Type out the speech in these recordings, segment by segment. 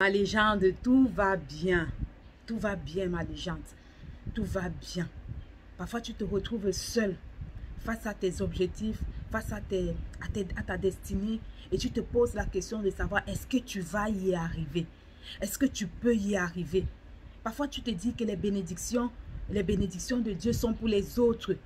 Ma légende, tout va bien. Tout va bien, ma légende. Tout va bien. Parfois, tu te retrouves seul face à tes objectifs, face à ta destinée. Et tu te poses la question de savoir, est-ce que tu vas y arriver? Est-ce que tu peux y arriver? Parfois, tu te dis que les bénédictions de Dieu sont pour les autres.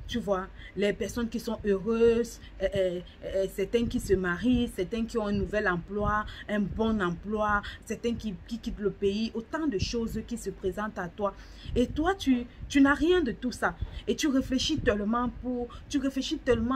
Tu vois, les personnes qui sont heureuses, certains qui se marient, certains qui ont un nouvel emploi, un bon emploi, certains qui quittent le pays, autant de choses qui se présentent à toi. Et toi, tu n'as rien de tout ça. Et tu réfléchis tellement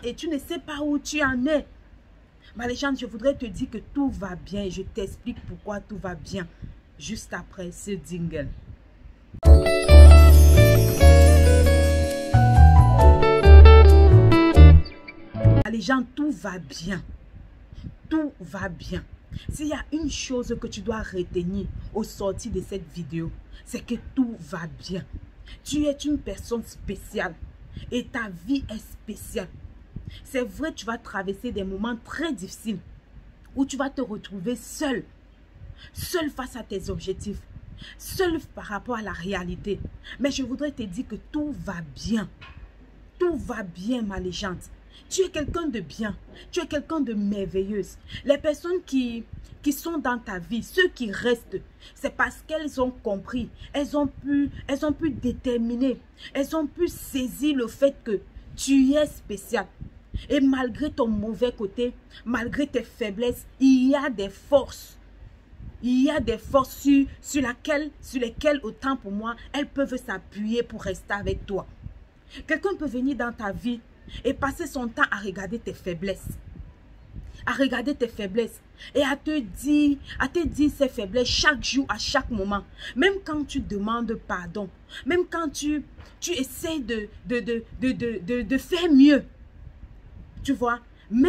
et tu ne sais pas où tu en es. Ma légende, je voudrais te dire que tout va bien et je t'explique pourquoi tout va bien juste après ce jingle. Les gens, tout va bien. Tout va bien. S'il y a une chose que tu dois retenir au sortir de cette vidéo, c'est que tout va bien. Tu es une personne spéciale et ta vie est spéciale. C'est vrai, tu vas traverser des moments très difficiles où tu vas te retrouver seul. Seul face à tes objectifs. Seul par rapport à la réalité. Mais je voudrais te dire que tout va bien. Tout va bien, ma légende. Tu es quelqu'un de bien, tu es quelqu'un de merveilleuse. Les personnes qui sont dans ta vie, ceux qui restent, c'est parce qu'elles ont compris, elles ont pu déterminer, elles ont pu saisir le fait que tu es spécial. Et malgré ton mauvais côté, malgré tes faiblesses, il y a des forces. Il y a des forces sur lesquelles, autant pour moi, elles peuvent s'appuyer pour rester avec toi. Quelqu'un peut venir dans ta vie et passer son temps à regarder tes faiblesses. À regarder tes faiblesses. Et à te dire ces faiblesses chaque jour, à chaque moment. Même quand tu demandes pardon. Même quand tu essaies de faire mieux. Tu vois. Mais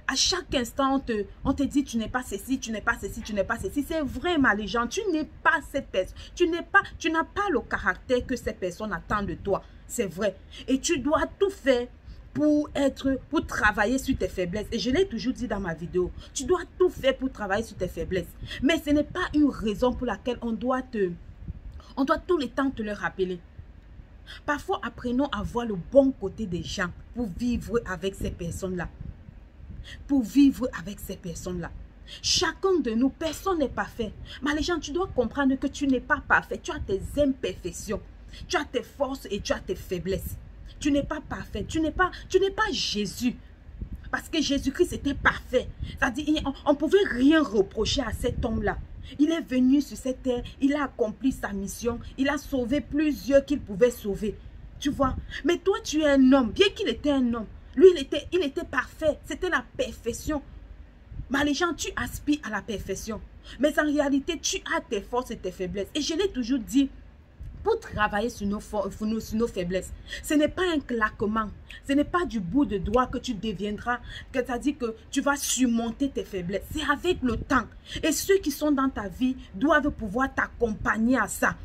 à chaque instant, on te dit tu n'es pas ceci, tu n'es pas ceci, tu n'es pas ceci. C'est vrai, ma légende. Tu n'es pas cette personne. Tu n'as pas le caractère que ces personnes attendent de toi. C'est vrai. Et tu dois tout faire pour travailler sur tes faiblesses. Et je l'ai toujours dit dans ma vidéo. Tu dois tout faire pour travailler sur tes faiblesses. Mais ce n'est pas une raison pour laquelle on doit tout le temps te le rappeler. Parfois, apprenons à voir le bon côté des gens pour vivre avec ces personnes-là. Pour vivre avec ces personnes-là. Chacun de nous, personne n'est parfait. Mais les gens, tu dois comprendre que tu n'es pas parfait. Tu as tes imperfections. Tu as tes forces et tu as tes faiblesses. Tu n'es pas parfait. Tu n'es pas Jésus. Parce que Jésus-Christ était parfait. C'est-à-dire, on ne pouvait rien reprocher à cet homme-là. Il est venu sur cette terre. Il a accompli sa mission. Il a sauvé plusieurs qu'il pouvait sauver. Tu vois. Mais toi, tu es un homme. Bien qu'il était un homme. Lui, il était parfait. C'était la perfection. Mais les gens, tu aspires à la perfection. Mais en réalité, tu as tes forces et tes faiblesses. Et je l'ai toujours dit. Pour travailler sur nos faiblesses, ce n'est pas un claquement, ce n'est pas du bout de doigt que tu deviendras, c'est-à-dire que tu vas surmonter tes faiblesses. C'est avec le temps. Et ceux qui sont dans ta vie doivent pouvoir t'accompagner à ça.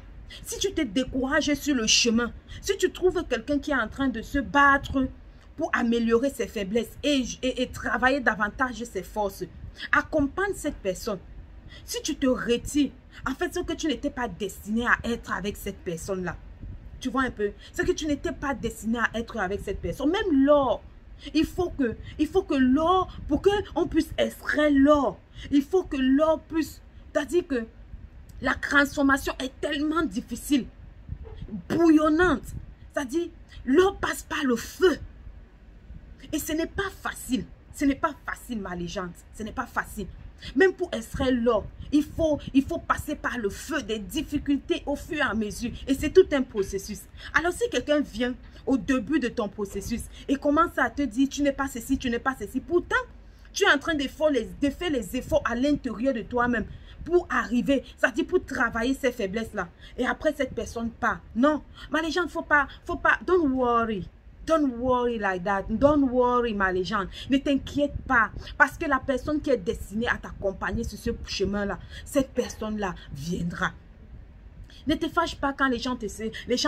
Si tu te décourages sur le chemin, si tu trouves quelqu'un qui est en train de se battre pour améliorer ses faiblesses et travailler davantage ses forces, accompagne cette personne. Si tu te retires, en fait, c'est que tu n'étais pas destiné à être avec cette personne-là. Tu vois un peu? C'est que tu n'étais pas destiné à être avec cette personne. Même l'or, il faut que l'or, pour qu'on puisse extraire l'or, il faut que l'or puisse, c'est-à-dire que la transformation est tellement difficile, bouillonnante. C'est-à-dire, l'or passe par le feu. Et ce n'est pas facile. Ce n'est pas facile, ma légende. Ce n'est pas facile. Même pour extraire l'or, il faut passer par le feu, des difficultés au fur et à mesure. Et c'est tout un processus. Alors si quelqu'un vient au début de ton processus et commence à te dire tu n'es pas ceci, tu n'es pas ceci. Pourtant, tu es en train de faire les efforts à l'intérieur de toi-même pour arriver, c'est-à-dire pour travailler ces faiblesses-là. Et après, cette personne part. Non, mais les gens, faut pas, don't worry. Don't worry like that. Don't worry, ma légende. Ne t'inquiète pas. Parce que la personne qui est destinée à t'accompagner sur ce chemin-là, cette personne-là viendra. Ne te fâche pas quand les gens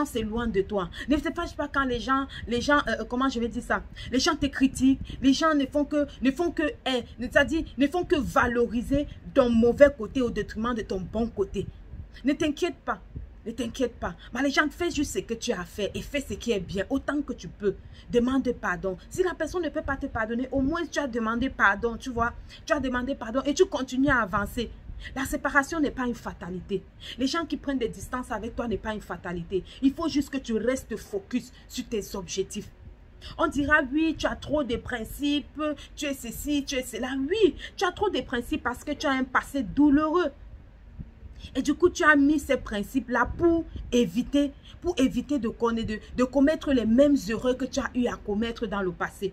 s'éloignent de toi. Ne te fâche pas quand les gens comment je vais dire ça? Les gens te critiquent. Les gens ne font que c'est-à-dire, ne font que valoriser ton mauvais côté au détriment de ton bon côté. Ne t'inquiète pas. Ne t'inquiète pas. Mais les gens, fais juste ce que tu as fait et fais ce qui est bien autant que tu peux. Demande pardon. Si la personne ne peut pas te pardonner, au moins tu as demandé pardon, tu vois. Tu as demandé pardon et tu continues à avancer. La séparation n'est pas une fatalité. Les gens qui prennent des distances avec toi n'est pas une fatalité. Il faut juste que tu restes focus sur tes objectifs. On dira, oui, tu as trop de principes, tu es ceci, tu es cela. Oui, tu as trop de principes parce que tu as un passé douloureux. Et du coup, tu as mis ces principes-là pour éviter de commettre les mêmes erreurs que tu as eu à commettre dans le passé.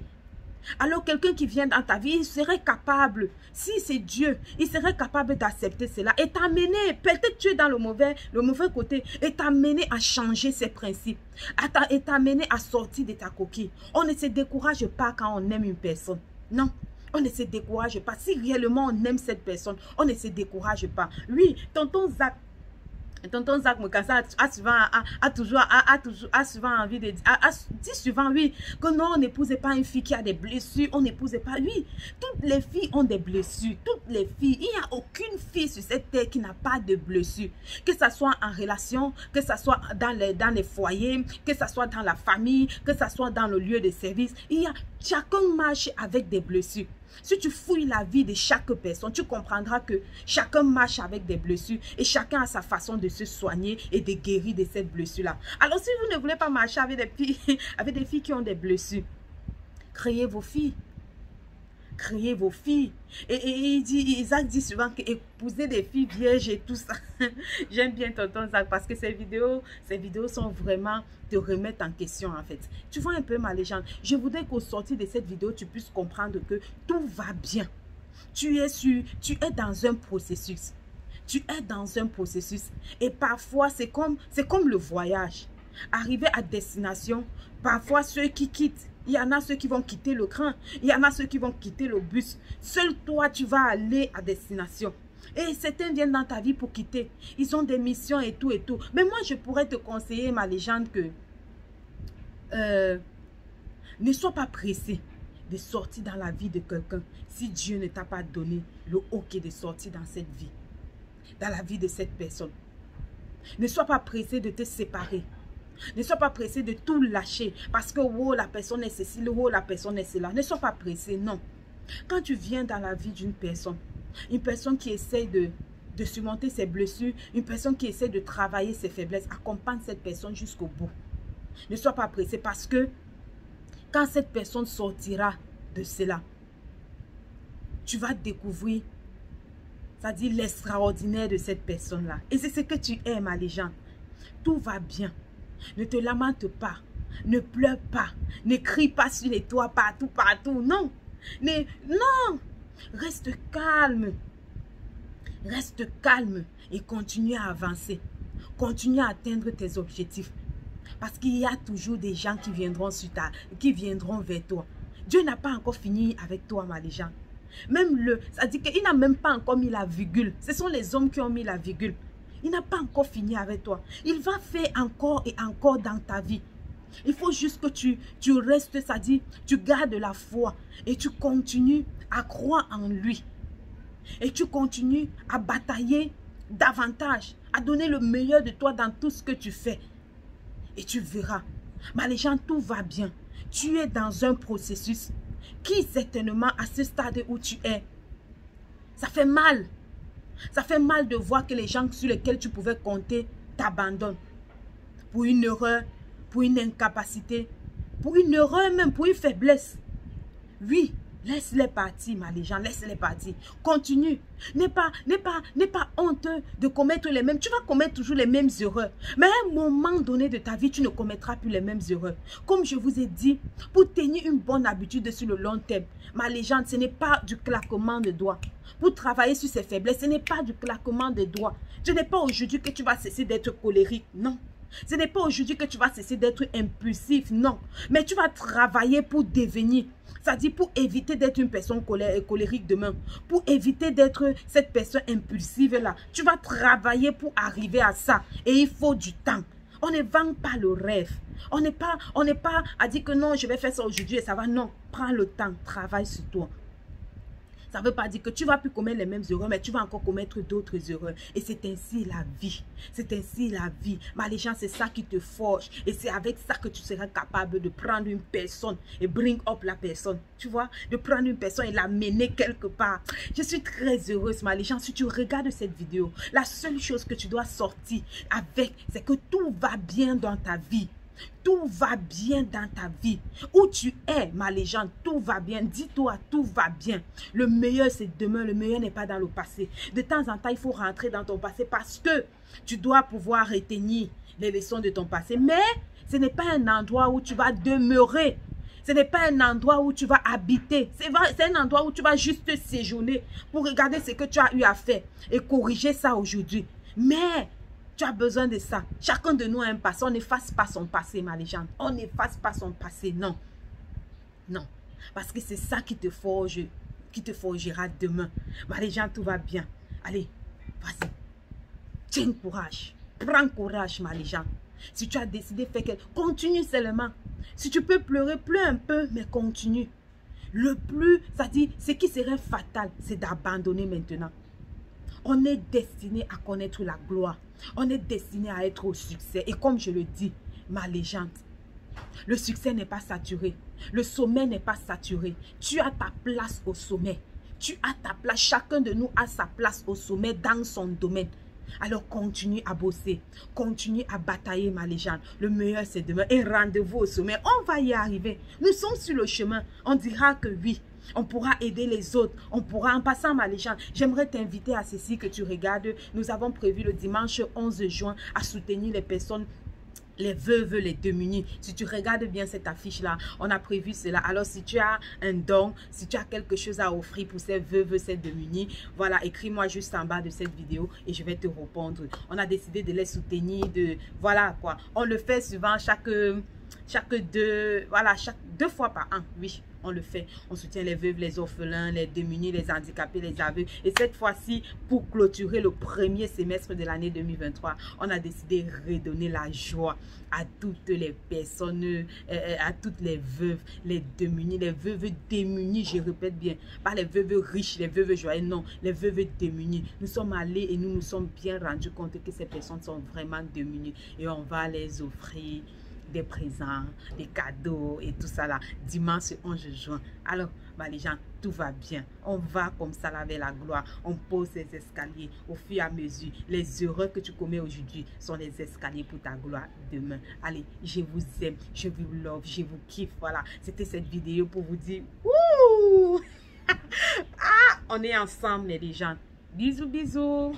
Alors, quelqu'un qui vient dans ta vie, il serait capable, si c'est Dieu, il serait capable d'accepter cela et t'amener, peut-être tu es dans le mauvais côté, et t'amener à changer ses principes, et t'amener à sortir de ta coquille. On ne se décourage pas quand on aime une personne. Non. On ne se décourage pas. Si réellement on aime cette personne, on ne se décourage pas. Oui, tonton Zach Mokassa a souvent envie de dire, dit souvent, oui, que non, on n'épouse pas une fille qui a des blessures, on n'épouse pas, oui, toutes les filles ont des blessures, toutes les filles, il n'y a aucune fille sur cette terre qui n'a pas de blessures, que ce soit en relation, que ce soit dans les foyers, que ce soit dans la famille, que ce soit dans le lieu de service, chacun marche avec des blessures. Si tu fouilles la vie de chaque personne, tu comprendras que chacun marche avec des blessures et chacun a sa façon de se soigner et de guérir de cette blessure-là. Alors, si vous ne voulez pas marcher avec des filles qui ont des blessures, créez vos filles. Créez vos filles. Et Isaac dit souvent qu'épouser des filles vierges et tout ça. J'aime bien tonton Isaac parce que ces vidéos sont vraiment te remettre en question en fait. Tu vois un peu ma légende. Je voudrais qu'au sortir de cette vidéo, tu puisses comprendre que tout va bien. Tu es dans un processus. Tu es dans un processus. Et parfois, c'est comme le voyage. Arriver à destination, parfois ceux qui quittent, il y en a ceux qui vont quitter le train, il y en a ceux qui vont quitter le bus. Seul toi, tu vas aller à destination. Et certains viennent dans ta vie pour quitter. Ils ont des missions et tout et tout. Mais moi, je pourrais te conseiller, ma légende, que ne sois pas pressé de sortir dans la vie de quelqu'un si Dieu ne t'a pas donné le OK de sortir dans cette vie, dans la vie de cette personne. Ne sois pas pressé de te séparer. Ne sois pas pressé de tout lâcher parce que oh, la personne est ceci, oh, la personne est cela. Ne sois pas pressé, non. Quand tu viens dans la vie d'une personne, une personne qui essaie de surmonter ses blessures, une personne qui essaie de travailler ses faiblesses, accompagne cette personne jusqu'au bout. Ne sois pas pressé parce que quand cette personne sortira de cela, tu vas découvrir, c'est-à-dire l'extraordinaire de cette personne-là. Et c'est ce que tu es, ma légende. Tout va bien. Ne te lamente pas. Ne pleure pas. Ne crie pas sur les toits partout. Non. Non. Reste calme. Reste calme et continue à avancer. Continue à atteindre tes objectifs. Parce qu'il y a toujours des gens qui viendront vers toi. Dieu n'a pas encore fini avec toi, ma légende. C'est-à-dire qu'il n'a même pas encore mis la virgule. Ce sont les hommes qui ont mis la virgule. Il n'a pas encore fini avec toi. Il va faire encore et encore dans ta vie. Il faut juste que tu restes, c'est-à-dire tu gardes la foi et tu continues à croire en lui. Et tu continues à batailler davantage, à donner le meilleur de toi dans tout ce que tu fais. Et tu verras, ma légende, tout va bien. Tu es dans un processus qui certainement à ce stade où tu es, ça fait mal. Ça fait mal de voir que les gens sur lesquels tu pouvais compter t'abandonnent. Pour une erreur, pour une incapacité, pour une erreur même, pour une faiblesse. Oui, laisse-les partir, ma légende, laisse-les partir. Continue. N'aie pas honteux de commettre les mêmes. Tu vas commettre toujours les mêmes erreurs. Mais à un moment donné de ta vie, tu ne commettras plus les mêmes erreurs. Comme je vous ai dit, pour tenir une bonne habitude sur le long terme, ma légende, ce n'est pas du claquement de doigts. Pour travailler sur ses faiblesses, ce n'est pas du claquement de doigts. Ce n'est pas aujourd'hui que tu vas cesser d'être colérique. Non. Ce n'est pas aujourd'hui que tu vas cesser d'être impulsif, non. Mais tu vas travailler pour devenir. C'est-à-dire pour éviter d'être une personne colérique demain. Pour éviter d'être cette personne impulsive-là. Tu vas travailler pour arriver à ça. Et il faut du temps. On ne vend pas le rêve. On n'est pas à dire que non, je vais faire ça aujourd'hui et ça va. Non, prends le temps, travaille sur toi. Ça ne veut pas dire que tu vas plus commettre les mêmes erreurs, mais tu vas encore commettre d'autres erreurs. Et c'est ainsi la vie. C'est ainsi la vie. Mais les gens, c'est ça qui te forge. Et c'est avec ça que tu seras capable de prendre une personne et bring up la personne. Tu vois, de prendre une personne et la mener quelque part. Je suis très heureuse, mais les gens, si tu regardes cette vidéo, la seule chose que tu dois sortir avec, c'est que tout va bien dans ta vie. Tout va bien dans ta vie. Où tu es, ma légende, tout va bien. Dis-toi, tout va bien. Le meilleur, c'est demain. Le meilleur n'est pas dans le passé. De temps en temps, il faut rentrer dans ton passé parce que tu dois pouvoir retenir les leçons de ton passé. Mais ce n'est pas un endroit où tu vas demeurer. Ce n'est pas un endroit où tu vas habiter. C'est un endroit où tu vas juste séjourner pour regarder ce que tu as eu à faire et corriger ça aujourd'hui. Mais tu as besoin de ça. Chacun de nous a un passé. On n'efface pas son passé, ma légende. On n'efface pas son passé, non. Non. Parce que c'est ça qui te forge, qui te forgera demain. Ma légende, tout va bien. Allez, vas-y. Tiens courage. Prends courage, ma légende. Si tu as décidé de faire quelque chose, continue seulement. Si tu peux pleurer, pleure un peu, mais continue. Le plus, c'est-à-dire, ce qui serait fatal, c'est d'abandonner maintenant. On est destiné à connaître la gloire. On est destiné à être au succès. Et comme je le dis, ma légende, le succès n'est pas saturé. Le sommet n'est pas saturé. Tu as ta place au sommet. Tu as ta place. Chacun de nous a sa place au sommet dans son domaine. Alors continue à bosser. Continue à batailler, ma légende. Le meilleur, c'est demain. Et rendez-vous au sommet. On va y arriver. Nous sommes sur le chemin. On dira que oui. On pourra aider les autres. On pourra, en passant, ma légende, j'aimerais t'inviter à ceci que tu regardes. Nous avons prévu le dimanche 11 juin à soutenir les personnes, les veuves, les démunis. Si tu regardes bien cette affiche-là, on a prévu cela. Alors, si tu as un don, si tu as quelque chose à offrir pour ces veuves, ces démunis, voilà, écris-moi juste en bas de cette vidéo et je vais te répondre. On a décidé de les soutenir, voilà quoi. On le fait souvent chaque 2 fois par an, oui. On le fait. On soutient les veuves, les orphelins, les démunis, les handicapés, les aveugles. Et cette fois-ci, pour clôturer le premier semestre de l'année 2023, on a décidé de redonner la joie à toutes les personnes, à toutes les veuves, les démunis, les veuves démunies, je répète bien. Pas les veuves riches, les veuves joyeuses, non. Les veuves démunies. Nous sommes allés et nous nous sommes bien rendus compte que ces personnes sont vraiment démunies. Et on va les offrir des présents, des cadeaux et tout ça là, dimanche 11 juin. Alors, les gens, tout va bien. On va comme ça là vers la gloire. On pose ces escaliers au fur et à mesure. Les erreurs que tu commets aujourd'hui sont les escaliers pour ta gloire demain. Allez, je vous aime, je vous love, je vous kiffe. Voilà, c'était cette vidéo pour vous dire, wouh, ah, on est ensemble les gens. Bisous, bisous.